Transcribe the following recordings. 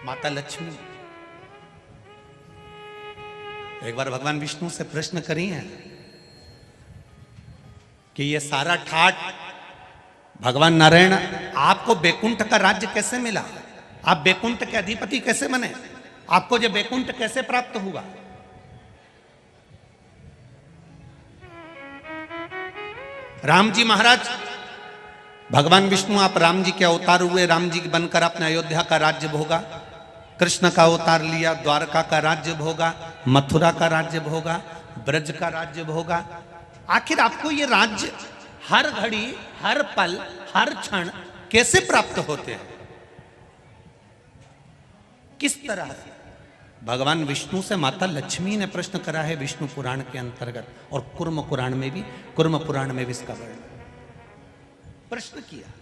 माता लक्ष्मी। एक बार भगवान विष्णु से प्रश्न करी है कि ये सारा ठाट भगवान नारायण आपको बैकुंठ का राज्य कैसे मिला, आप बैकुंठ के अधिपति कैसे बने, आपको ये बैकुंठ कैसे प्राप्त हुआ। राम जी महाराज, भगवान विष्णु आप राम जी के अवतार हुए, राम जी बनकर आपने अयोध्या का राज्य भोगा, कृष्ण का अवतार लिया, द्वारका का राज्य भोगा, मथुरा का राज्य भोगा, ब्रज का राज्य भोगा। आखिर आपको ये राज्य हर घड़ी, हर पल, हर क्षण कैसे प्राप्त होते हैं, किस तरह से? भगवान विष्णु से माता लक्ष्मी ने प्रश्न करा है विष्णु पुराण के अंतर्गत, और कुर्म पुराण में भी, कुर्म पुराण में भी इसका वर्णन प्रश्न किया।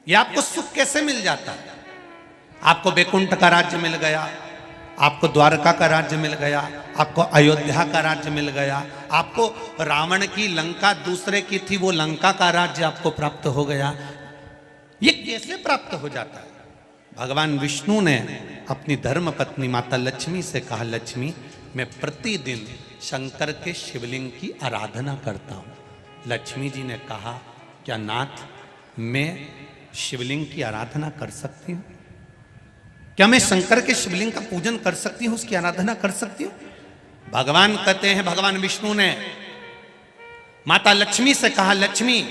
ये आपको सुख कैसे मिल जाता है? आपको बैकुंठ का राज्य मिल गया, आपको द्वारका का राज्य मिल गया, आपको अयोध्या का राज्य मिल गया, आपको रावण की लंका दूसरे की थी वो लंका का राज्य आपको प्राप्त हो गया। ये कैसे प्राप्त हो जाता है? भगवान विष्णु ने अपनी धर्म पत्नी माता लक्ष्मी से कहा, लक्ष्मी मैं प्रतिदिन शंकर के शिवलिंग की आराधना करता हूं। लक्ष्मी जी ने कहा, क्या नाथ मैं शिवलिंग की आराधना कर सकती हूं? क्या मैं शंकर के शिवलिंग का पूजन कर सकती हूं, उसकी आराधना कर सकती हूं? भगवान कहते हैं, भगवान विष्णु ने माता लक्ष्मी से कहा, लक्ष्मी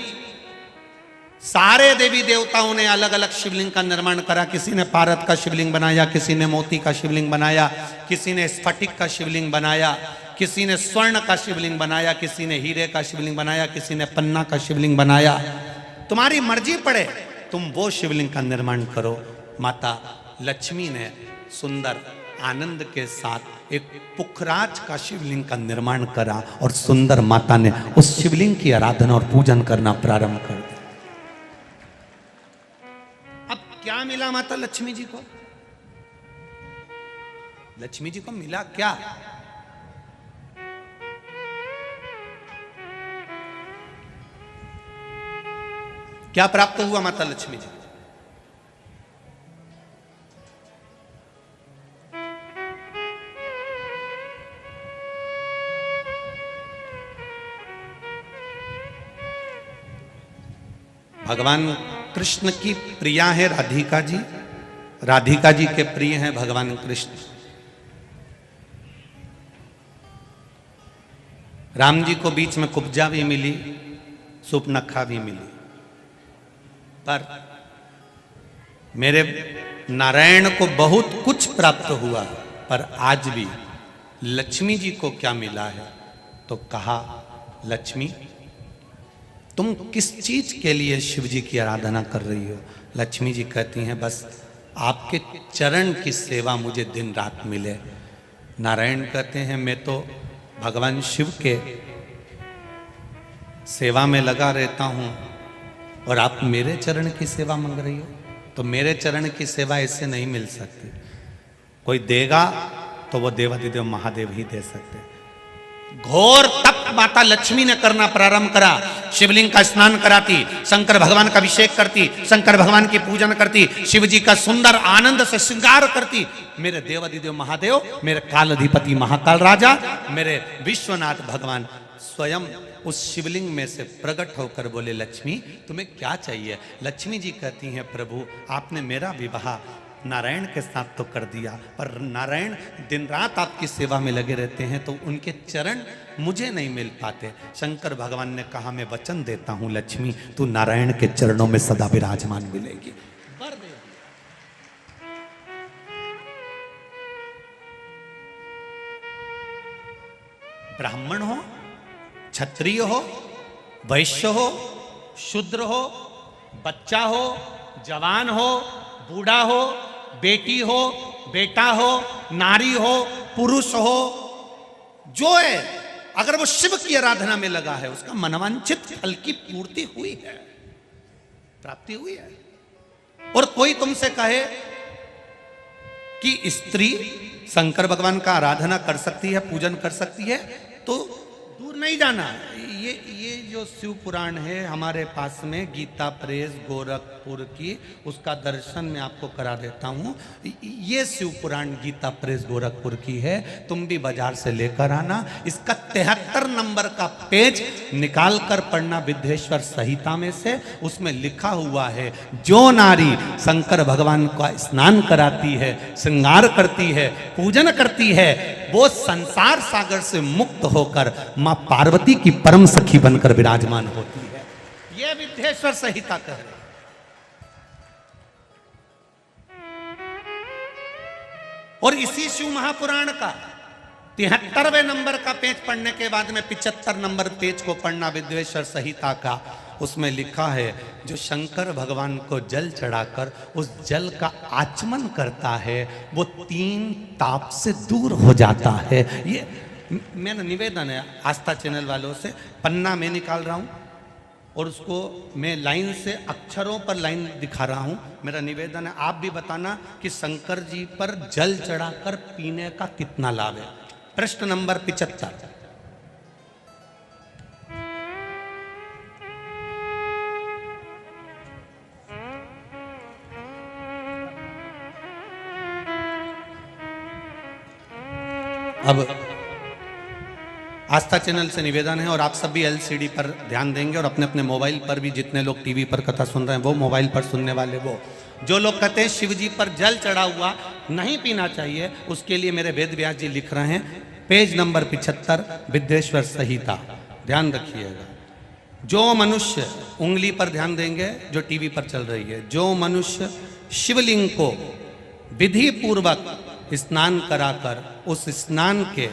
सारे देवी देवताओं ने अलग अलग शिवलिंग का निर्माण करा। किसी ने पारद का शिवलिंग बनाया, किसी ने मोती का शिवलिंग बनाया, किसी ने स्फटिक का शिवलिंग बनाया, किसी ने स्वर्ण का शिवलिंग बनाया, किसी ने हीरे का शिवलिंग बनाया, किसी ने पन्ना का शिवलिंग बनाया। तुम्हारी मर्जी पड़े, तुम वो शिवलिंग का निर्माण करो। माता लक्ष्मी ने सुंदर आनंद के साथ एक पुखराज का शिवलिंग का निर्माण करा और सुंदर माता ने उस शिवलिंग की आराधना और पूजन करना प्रारंभ कर दिया। अब क्या मिला माता लक्ष्मी जी को? लक्ष्मी जी को मिला क्या? क्या प्राप्त हुआ माता लक्ष्मी जी? भगवान कृष्ण की प्रिया है राधिका जी, राधिका जी के प्रिय हैं भगवान कृष्ण। राम जी को बीच में कुब्जा भी मिली, सुपनखा भी मिली, पर मेरे नारायण को बहुत कुछ प्राप्त हुआ, पर आज भी लक्ष्मी जी को क्या मिला है? तो कहा, लक्ष्मी तुम किस चीज के लिए शिव जी की आराधना कर रही हो? लक्ष्मी जी कहती हैं, बस आपके चरण की सेवा मुझे दिन रात मिले। नारायण कहते हैं, मैं तो भगवान शिव के सेवा में लगा रहता हूं और आप मेरे चरण की सेवा मांग रही हो? तो मेरे चरण की सेवा ऐसे नहीं मिल सकती। कोई देगा तो वो देवाधिदेव महादेव ही दे सकते। घोर तप माता लक्ष्मी ने करना प्रारंभ करा। शिवलिंग का स्नान कराती, शंकर भगवान का अभिषेक करती, शंकर भगवान की पूजन करती, शिव जी का सुंदर आनंद से श्रृंगार करती। मेरे देवाधिदेव महादेव, मेरे काल अधिपति महाकाल राजा, मेरे विश्वनाथ भगवान स्वयं उस शिवलिंग में से प्रकट होकर बोले, लक्ष्मी तुम्हें क्या चाहिए? लक्ष्मी जी कहती हैं, प्रभु आपने मेरा विवाह नारायण के साथ तो कर दिया, पर नारायण दिन रात आपकी सेवा में लगे रहते हैं, तो उनके चरण मुझे नहीं मिल पाते। शंकर भगवान ने कहा, मैं वचन देता हूं लक्ष्मी, तू नारायण के चरणों में सदा विराजमान मिलेगी। ब्राह्मण हो, क्षत्रिय हो, वैश्य हो, शूद्र हो, बच्चा हो, जवान हो, बूढ़ा हो, बेटी हो, बेटा हो, नारी हो, पुरुष हो, जो है अगर वो शिव की आराधना में लगा है, उसका मनवांछित फल की पूर्ति हुई है, प्राप्ति हुई है। और कोई तुमसे कहे कि स्त्री शंकर भगवान का आराधना कर सकती है, पूजन कर सकती है, तो दूर नहीं जाना। ये जो शिव पुराण है हमारे पास में, गीता प्रेस गोरखपुर की, उसका दर्शन मैं आपको करा देता हूँ। ये शिव पुराण गीता प्रेस गोरखपुर की है, तुम भी बाजार से लेकर आना। इसका 73 नंबर का पेज निकाल कर पढ़ना विद्येश्वर संहिता में से। उसमें लिखा हुआ है, जो नारी शंकर भगवान का स्नान कराती है, श्रृंगार करती है, पूजन करती है, वो संसार सागर से मुक्त होकर मां पार्वती की परम सखी बनकर विराजमान होती है। यह विद्येश्वर संहिता कह रहे। और इसी शिव महापुराण का 73वें नंबर का पेज पढ़ने के बाद में 75 नंबर पेज को पढ़ना विद्येश्वर संहिता का। उसमें लिखा है, जो शंकर भगवान को जल चढ़ाकर उस जल का आचमन करता है वो 3 ताप से दूर हो जाता है। ये मेरा निवेदन है आस्था चैनल वालों से। पन्ना मैं निकाल रहा हूं और उसको मैं लाइन से अक्षरों पर लाइन दिखा रहा हूं। मेरा निवेदन है, आप भी बताना कि शंकर जी पर जल चढ़ाकर पीने का कितना लाभ है। प्रश्न नंबर 75। अब आस्था चैनल से निवेदन है, और आप सब भी एलसीडी पर ध्यान देंगे, और अपने अपने मोबाइल पर भी, जितने लोग टीवी पर कथा सुन रहे हैं वो, मोबाइल पर सुनने वाले वो, जो लोग कहते हैं शिव जी पर जल चढ़ा हुआ नहीं पीना चाहिए, उसके लिए मेरे वेद व्यास जी लिख रहे हैं, पेज नंबर 75 विद्येश्वर संहिता। ध्यान रखिएगा, जो मनुष्य, उंगली पर ध्यान देंगे जो टीवी पर चल रही है, जो मनुष्य शिवलिंग को विधि पूर्वक स्नान कराकर उस स्नान के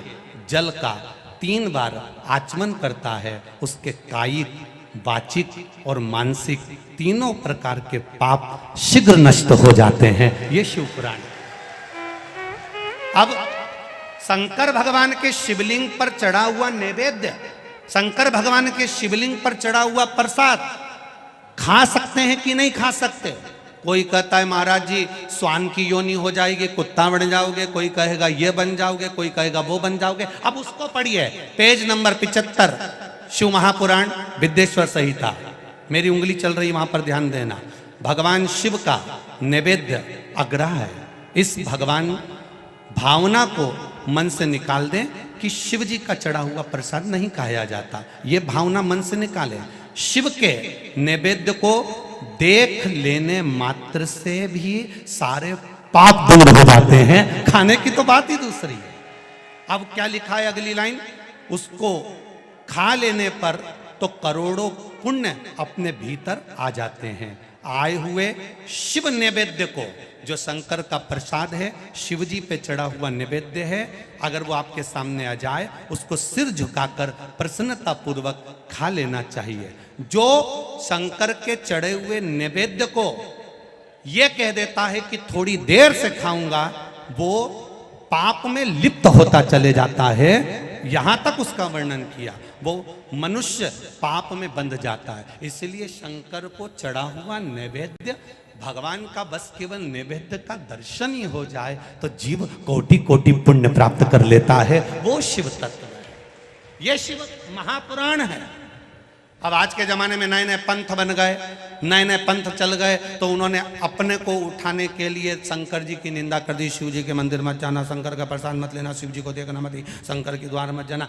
जल का 3 बार आचमन करता है, उसके कायिक, वाचिक और मानसिक तीनों प्रकार के पाप शीघ्र नष्ट हो जाते हैं। ये शिव पुराण। अब शंकर भगवान के शिवलिंग पर चढ़ा हुआ नैवेद्य, शंकर भगवान के शिवलिंग पर चढ़ा हुआ प्रसाद खा सकते हैं कि नहीं खा सकते? कोई कहता है महाराज जी स्वान की योनि हो जाएगी, कुत्ता बन जाओगे, कोई कहेगा ये बन जाओगे, कोई कहेगा वो बन जाओगे। अब उसको पढ़िए, पेज नंबर 75 शिव महापुराण विद्येश्वर संहिता। मेरी उंगली चल रही, वहां पर ध्यान देना। भगवान शिव का नैवेद्य अग्रह है। इस भगवान भावना को मन से निकाल दें कि शिव जी का चढ़ा हुआ प्रसाद नहीं खाया जाता, ये भावना मन से निकालें। शिव के नैवेद्य को देख लेने मात्र से भी सारे पाप दूर हो जाते हैं, खाने की तो बात ही दूसरी है। अब क्या लिखा है अगली लाइन, उसको खा लेने पर तो करोड़ों पुण्य अपने भीतर आ जाते हैं। आए हुए शिव नैवेद्य को, जो शंकर का प्रसाद है, शिव जी पे चढ़ा हुआ नैवेद्य है, अगर वो आपके सामने आ जाए उसको सिर झुकाकर प्रसन्नता पूर्वक खा लेना चाहिए। जो शंकर के चढ़े हुए नैवेद्य को ये कह देता है कि थोड़ी देर से खाऊंगा, वो पाप में लिप्त होता चले जाता है। यहां तक उसका वर्णन किया, वो मनुष्य पाप में बंध जाता है। इसलिए शंकर को चढ़ा हुआ नैवेद्य, भगवान का बस केवल नैवेद्य का दर्शन ही हो जाए तो जीव कोटि कोटि पुण्य प्राप्त कर लेता है। वो शिव तत्व है, ये शिव महापुराण है। अब आज के जमाने में नए नए पंथ बन गए, नए नए पंथ चल गए, तो उन्होंने अपने को उठाने के लिए शंकर जी की निंदा कर दी। शिव जी के मंदिर मत जाना, शंकर का प्रसाद मत लेना, शिव जी को देखना मत, शंकर के द्वार मत जाना।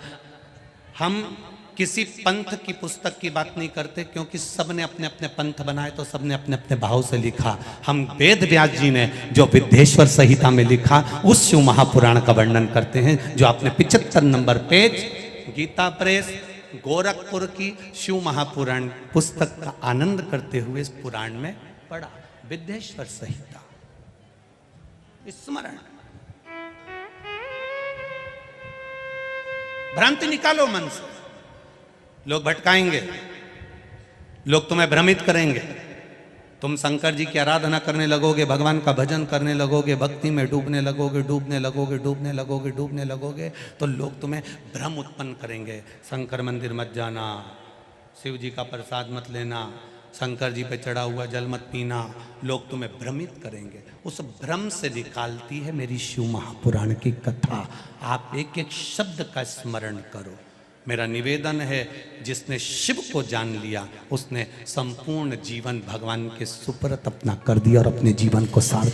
हम किसी पंथ की पुस्तक की बात नहीं करते, क्योंकि सबने अपने अपने पंथ बनाए तो सबने अपने अपने भाव से लिखा। हम वेद व्यास जी ने जो विद्येश्वर संहिता में लिखा, उस शिव महापुराण का वर्णन करते हैं, जो आपने 75 नंबर पेज गीता प्रेस गोरखपुर की शिव महापुराण पुस्तक का आनंद करते हुए इस पुराण में पढ़ा। विद्येश्वर संहिता स्मरण। भ्रांति निकालो मन से। लोग भटकाएंगे, लोग तुम्हें भ्रमित करेंगे, तुम शंकर जी की आराधना करने लगोगे, भगवान का भजन करने लगोगे, भक्ति में डूबने लगोगे, डूबने लगोगे, डूबने लगोगे, डूबने लगोगे, तो लोग तुम्हें भ्रम उत्पन्न करेंगे। शंकर मंदिर मत जाना, शिव जी का प्रसाद मत लेना, शंकर जी पे चढ़ा हुआ जल मत पीना, लोग तुम्हें भ्रमित करेंगे। उस भ्रम से निकालती है मेरी शिव महापुराण की कथा। आप एक एक शब्द का स्मरण करो। मेरा निवेदन है, जिसने शिव को जान लिया उसने संपूर्ण जीवन भगवान के सुपुर्द अपना कर दिया और अपने जीवन को सार्थक